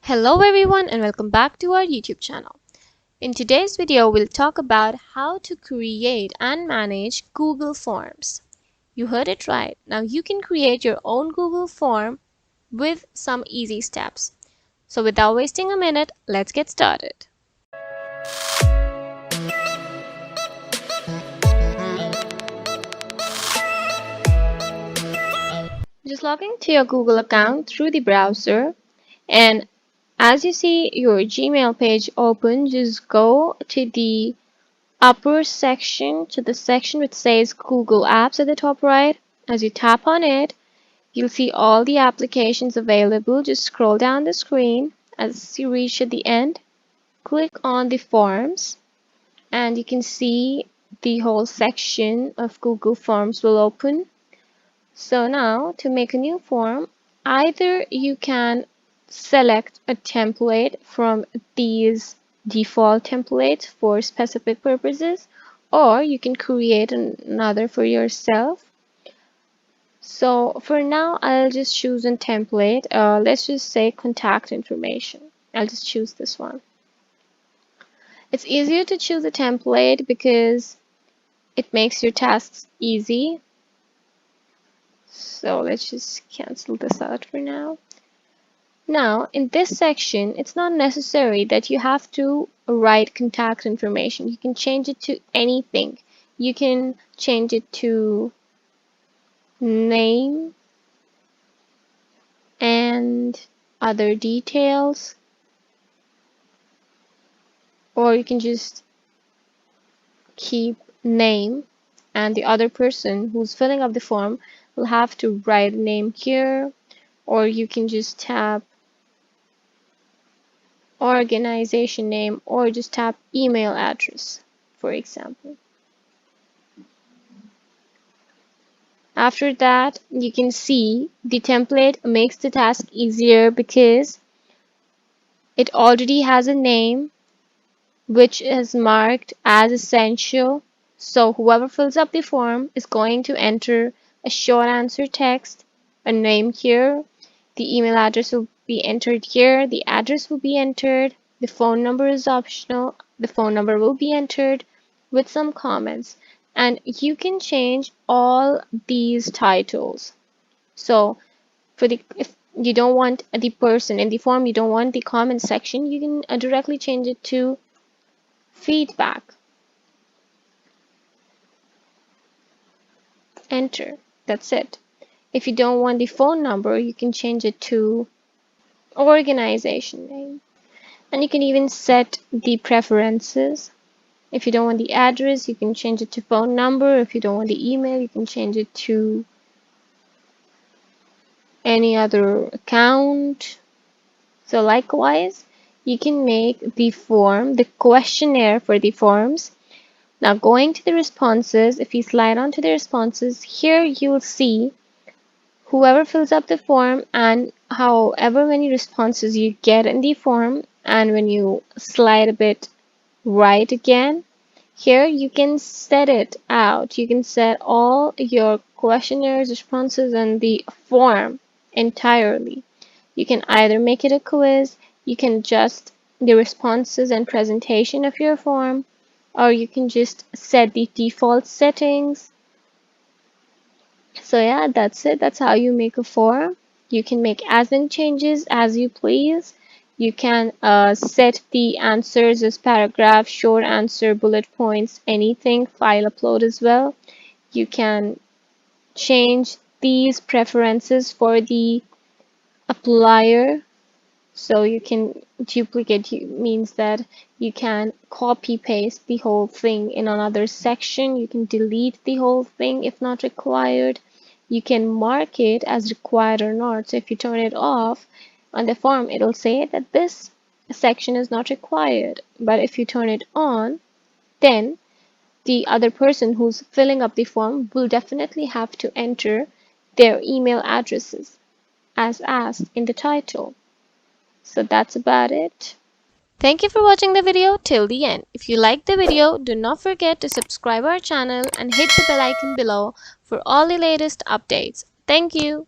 Hello everyone and welcome back to our YouTube channel. In today's video, we'll talk about how to create and manage Google Forms. You heard it right. Now you can create your own Google form with some easy steps. So without wasting a minute, let's get started. Just log into your Google account through the browser, and as you see your Gmail page open, just go to the upper section, to the section which says Google Apps at the top right. As you tap on it, you'll see all the applications available. Just scroll down the screen. As you reach at the end, click on the Forms, and you can see the whole section of Google Forms will open. So now, to make a new form, either you can select a template from these default templates for specific purposes, or you can create another for yourself. So for now, I'll just choose a template. Let's just say contact information. I'll just choose this one. It's easier to choose a template because it makes your tasks easy. So let's just cancel this out for now. Now, in this section, it's not necessary that you have to write contact information. You can change it to anything. You can change it to name and other details, or you can just keep name, and the other person who's filling up the form will have to write a name here, or you can just tap organization name, or just tap email address, for example. After that, you can see the template makes the task easier because it already has a name which is marked as essential. So whoever fills up the form is going to enter a short answer text, a name here, the email address will be entered here, the address will be entered, the phone number is optional, the phone number will be entered with some comments, and you can change all these titles. So if you don't want the person in the form, you don't want the comment section, you can directly change it to feedback. Enter. That's it. If you don't want the phone number, you can change it to organization name. And you can even set the preferences. If you don't want the address, you can change it to phone number. If you don't want the email, you can change it to any other account. So likewise, you can make the form, the questionnaire for the forms. Now going to the responses, if you slide onto the responses, here you will see whoever fills up the form and however many responses you get in the form. And when you slide a bit right again, here you can set it out. You can set all your questionnaires, responses, and the form entirely. You can either make it a quiz, you can adjust the responses and presentation of your form, or you can just set the default settings. So yeah, that's it. That's how you make a form. You can make as many changes as you please. You can set the answers as paragraph, short answer, bullet points, anything, file upload as well. You can change these preferences for the applier. So you can duplicate, means that you can copy paste the whole thing in another section. You can delete the whole thing if not required. You can mark it as required or not. So if you turn it off on the form, it'll say that this section is not required. But if you turn it on, then the other person who's filling up the form will definitely have to enter their email addresses as asked in the title. So that's about it. Thank you for watching the video till the end. If you liked the video, do not forget to subscribe our channel and hit the bell icon below for all the latest updates. Thank you.